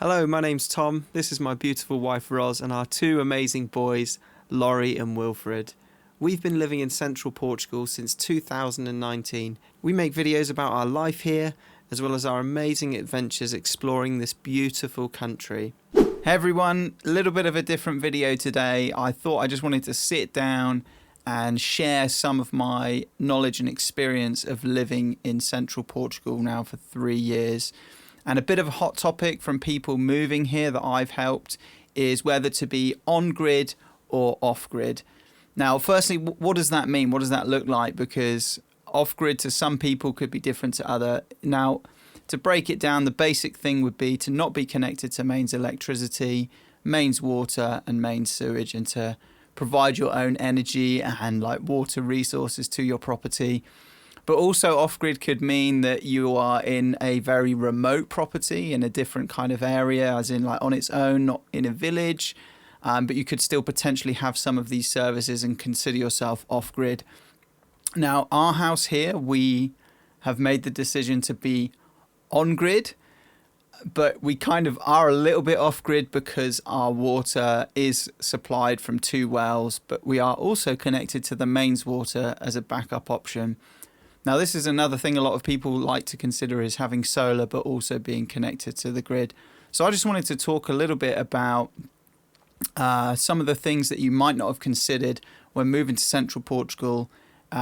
Hello, my name's Tom. This is my beautiful wife Roz and our two amazing boys, Laurie and Wilfred. We've been living in central Portugal since 2019. We make videos about our life here, as well as our amazing adventures exploring this beautiful country. Hey everyone, a little bit of a different video today. I thought I just wanted to sit down and share some of my knowledge and experience of living in central Portugal now for 3 years. And a bit of a hot topic from people moving here that I've helped is whether to be on-grid or off-grid. Now, firstly, what does that mean? What does that look like? Because off-grid to some people could be different to other. Now, to break it down, the basic thing would be to not be connected to mains electricity, mains water and mains sewage, and to provide your own energy and like water resources to your property. But also off-grid could mean that you are in a very remote property in a different kind of area, as in like on its own, not in a village, but you could still potentially have some of these services and consider yourself off-grid. Now, our house here, we have made the decision to be on-grid, but we kind of are a little bit off-grid because our water is supplied from 2 wells, but we are also connected to the mains water as a backup option. Now, this is another thing a lot of people like to consider is having solar, but also being connected to the grid. So I just wanted to talk a little bit about some of the things that you might not have considered when moving to central Portugal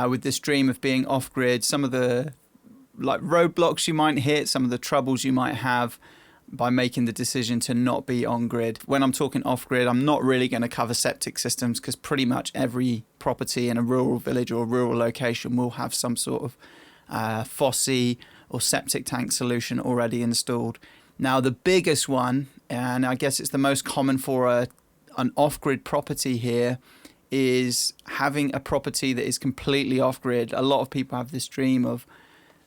with this dream of being off-grid, some of the like roadblocks you might hit, some of the troubles you might have by making the decision to not be on grid. When I'm talking off grid, I'm not really going to cover septic systems because pretty much every property in a rural village or rural location will have some sort of fosse or septic tank solution already installed. Now, the biggest one, and I guess it's the most common for an off-grid property here, is having a property that is completely off-grid. A lot of people have this dream of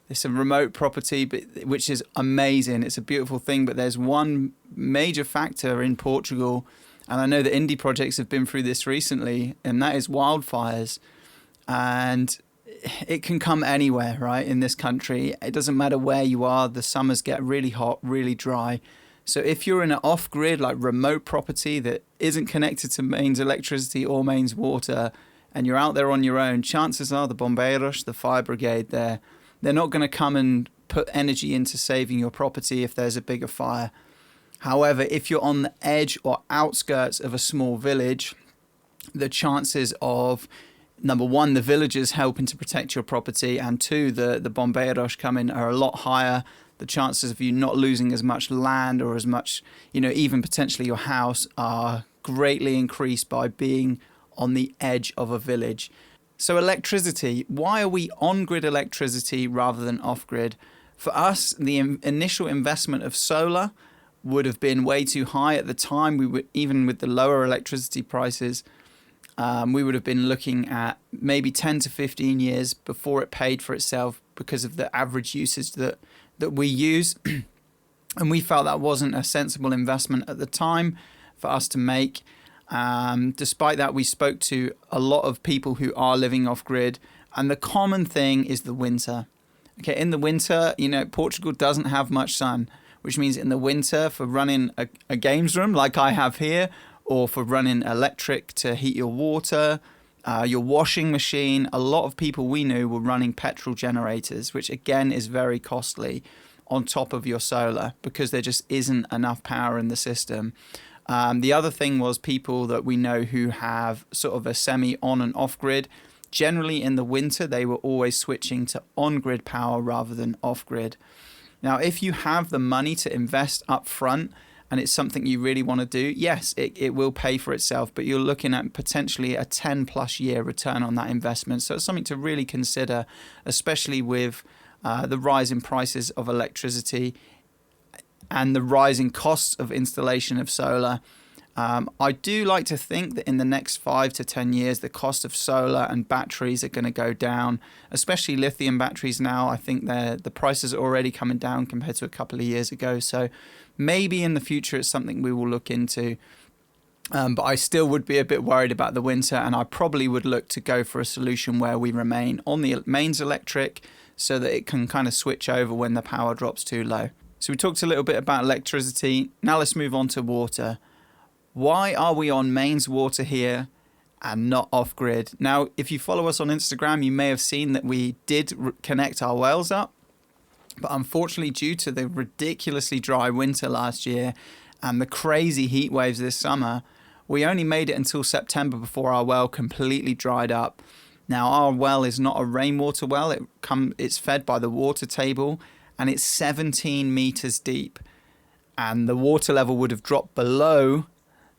it's a remote property, which is amazing. It's a beautiful thing, but there's one major factor in Portugal, and I know that indie projects have been through this recently, and that is wildfires. And it can come anywhere, right, in this country. It doesn't matter where you are. The summers get really hot, really dry. So if you're in an off-grid, like remote property that isn't connected to mains electricity or mains water, and you're out there on your own, chances are the bombeiros, the fire brigade, they're not going to come and put energy into saving your property if there's a bigger fire. However, if you're on the edge or outskirts of a small village, the chances of, number one, the villagers helping to protect your property, and two, the bombeiros coming are a lot higher. The chances of you not losing as much land or as much, even potentially your house are greatly increased by being on the edge of a village. So electricity, why are we on-grid electricity rather than off-grid? For us, the initial investment of solar would have been way too high at the time. We would, even with the lower electricity prices, we would have been looking at maybe 10 to 15 years before it paid for itself because of the average usage that we use. And we felt that wasn't a sensible investment at the time for us to make. Despite that, we spoke to a lot of people who are living off grid, and the common thing is the winter. Okay, in the winter, Portugal doesn't have much sun, which means in the winter for running a games room like I have here, or for running electric to heat your water, your washing machine, a lot of people we knew were running petrol generators, which again is very costly on top of your solar because there just isn't enough power in the system. The other thing was people that we know who have sort of a semi on and off grid. Generally in the winter, they were always switching to on grid power rather than off grid. Now, if you have the money to invest up front and it's something you really want to do, yes, it will pay for itself, but you're looking at potentially a 10 plus year return on that investment. So it's something to really consider, especially with the rise in prices of electricity and the rising costs of installation of solar. I do like to think that in the next 5 to 10 years, the cost of solar and batteries are going to go down, especially lithium batteries now. I think the prices are already coming down compared to a couple of years ago. So maybe in the future, it's something we will look into. But I still would be a bit worried about the winter, and I probably would look to go for a solution where we remain on the mains electric so that it can kind of switch over when the power drops too low. So we talked a little bit about electricity. Now let's move on to water. Why are we on mains water here and not off grid? Now, if you follow us on Instagram, you may have seen that we did connect our wells up. But unfortunately, due to the ridiculously dry winter last year and the crazy heat waves this summer, we only made it until September before our well completely dried up. Now, our well is not a rainwater well. It's fed by the water table, and it's 17 meters deep. And the water level would have dropped below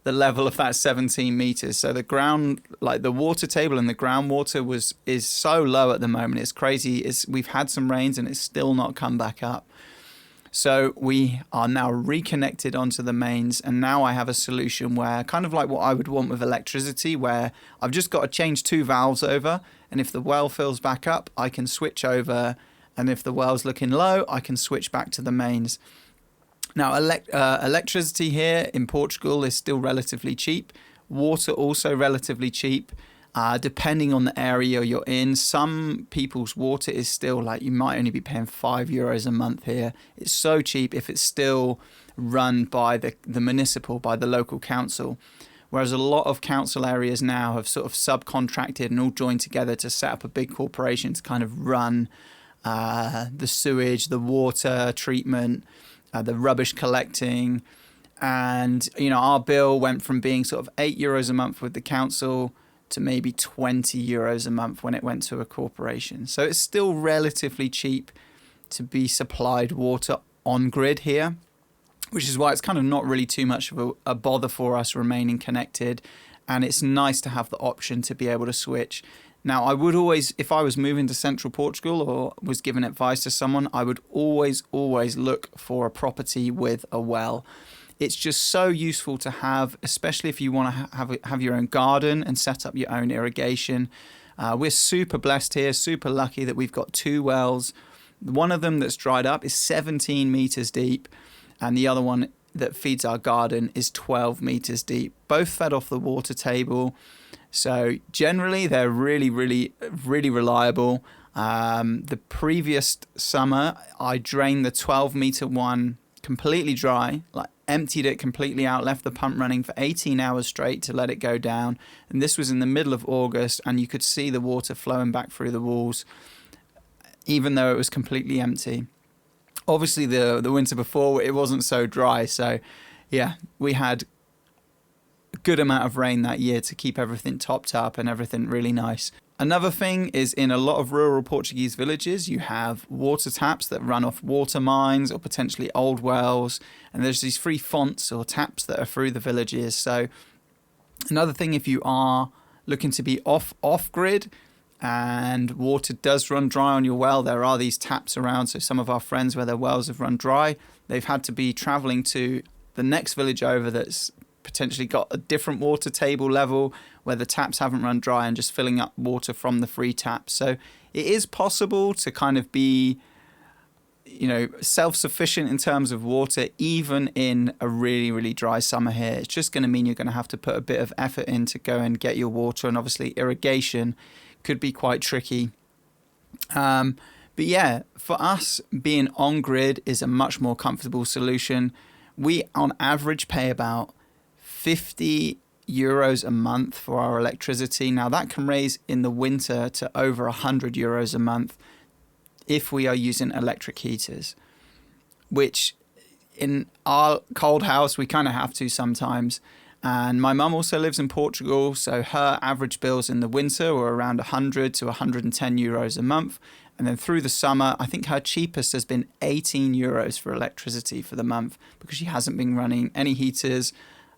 the level of that 17 meters. So the ground, like the water table and the groundwater is so low at the moment. It's crazy. We've had some rains and it's still not come back up. So we are now reconnected onto the mains, and now I have a solution where, kind of like what I would want with electricity, where I've just got to change 2 valves over, and if the well fills back up, I can switch over, and if the well's looking low, I can switch back to the mains. Now, electricity here in Portugal is still relatively cheap. Water also relatively cheap. Depending on the area you're in, some people's water is still like, you might only be paying €5 a month here. It's so cheap if it's still run by the municipal, by the local council. Whereas a lot of council areas now have sort of subcontracted and all joined together to set up a big corporation to kind of run the sewage, the water treatment, the rubbish collecting. And, you know, our bill went from being sort of €8 a month with the council to maybe €20 a month when it went to a corporation. So it's still relatively cheap to be supplied water on grid here, which is why it's kind of not really too much of a bother for us remaining connected. And it's nice to have the option to be able to switch. Now, I would always, if I was moving to central Portugal or was giving advice to someone, I would always look for a property with a well. It's just so useful to have, especially if you want to have your own garden and set up your own irrigation. We're super blessed here, super lucky that we've got 2 wells. One of them that's dried up is 17 meters deep, and the other one that feeds our garden is 12 meters deep, both fed off the water table. So generally, they're really reliable. The previous summer, I drained the 12-meter one completely dry, like emptied it completely out, left the pump running for 18 hours straight to let it go down. And this was in the middle of August, and you could see the water flowing back through the walls, even though it was completely empty. Obviously, the winter before, it wasn't so dry. So, yeah, we had a good amount of rain that year to keep everything topped up and everything really nice. Another thing is, in a lot of rural Portuguese villages, you have water taps that run off water mines or potentially old wells. And there's these free fonts or taps that are through the villages. So another thing, if you are looking to be off-grid and water does run dry on your well, there are these taps around. So some of our friends, where their wells have run dry, they've had to be traveling to the next village over that's potentially got a different water table level where the taps haven't run dry, and just filling up water from the free taps. So it is possible to kind of be, you know, self-sufficient in terms of water, even in a really dry summer here. It's just going to mean you're going to have to put a bit of effort in to go and get your water, and obviously irrigation could be quite tricky. But yeah, for us, being on grid is a much more comfortable solution. We on average pay about €50 a month for our electricity. Now that can raise in the winter to over €100 a month if we are using electric heaters, which in our cold house we kind of have to sometimes. And my mum also lives in Portugal, so her average bills in the winter were around €100 to €110 a month. And then through the summer, I think her cheapest has been €18 for electricity for the month, because she hasn't been running any heaters.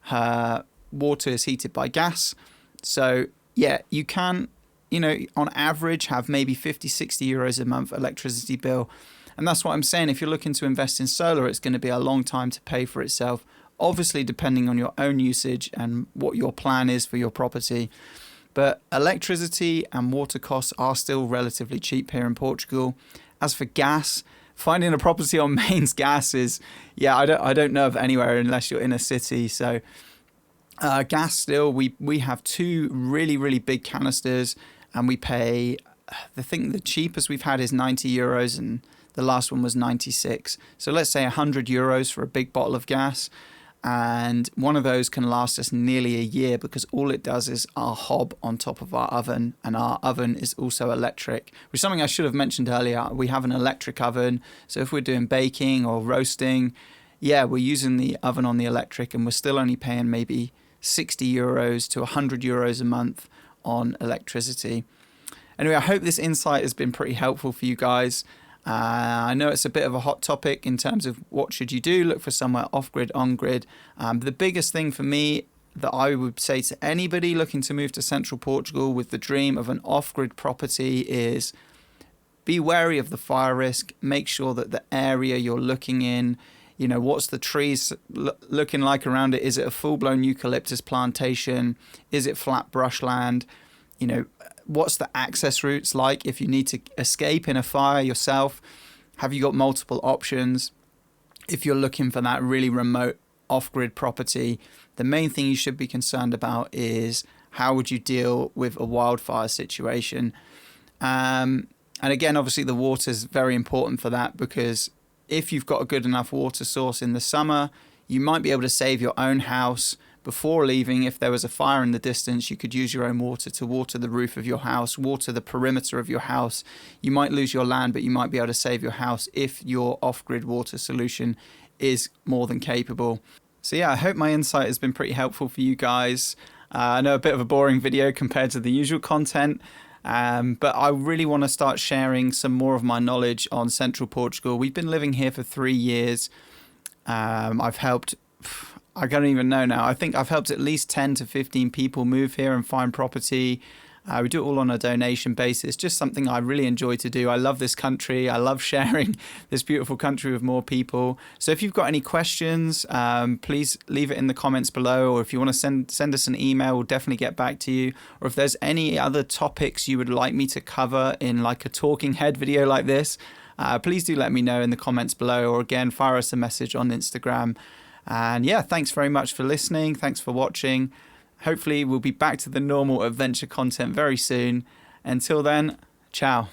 Her water is heated by gas. So yeah, you can, you know, on average have maybe €50-60 a month electricity bill. And that's what I'm saying. If you're looking to invest in solar, it's going to be a long time to pay for itself. Obviously, depending on your own usage and what your plan is for your property. But electricity and water costs are still relatively cheap here in Portugal. As for gas, finding a property on mains gas is, yeah, I don't know of anywhere unless you're in a city. So gas still, we have 2 really big canisters, and we pay, I think the cheapest we've had is €90, and The last one was 96. So let's say €100 for a big bottle of gas. And one of those can last us nearly a year because all it does is our hob on top of our oven, and our oven is also electric, which is something I should have mentioned earlier. We have an electric oven, so if we're doing baking or roasting, we're using the oven on the electric, and we're still only paying maybe €60 to €100 a month on electricity. Anyway, I hope this insight has been pretty helpful for you guys. I know it's a bit of a hot topic in terms of what should you do, look for somewhere off-grid, on-grid. The biggest thing for me that I would say to anybody looking to move to central Portugal with the dream of an off-grid property is be wary of the fire risk. Make sure that the area you're looking in, what's the trees looking like around it? Is it a full-blown eucalyptus plantation? Is it flat brushland? What's the access routes like if you need to escape in a fire yourself? Have you got multiple options? If you're looking for that really remote off-grid property, the main thing you should be concerned about is how would you deal with a wildfire situation? And again, obviously the water is very important for that, because if you've got a good enough water source in the summer, you might be able to save your own house. Before leaving, if there was a fire in the distance, you could use your own water to water the roof of your house, water the perimeter of your house. You might lose your land, but you might be able to save your house if your off-grid water solution is more than capable. So I hope my insight has been pretty helpful for you guys. I know a bit of a boring video compared to the usual content, but I really want to start sharing some more of my knowledge on central Portugal. We've been living here for 3 years. I've helped... I don't even know now. I think I've helped at least 10 to 15 people move here and find property. We do it all on a donation basis, just something I really enjoy to do. I love this country. I love sharing this beautiful country with more people. So if you've got any questions, please leave it in the comments below. Or if you want to send us an email, we'll definitely get back to you. Or if there's any other topics you would like me to cover in like a talking head video like this, please do let me know in the comments below. Or again, fire us a message on Instagram. And thanks very much for listening. Thanks for watching. Hopefully we'll be back to the normal adventure content very soon. Until then, ciao.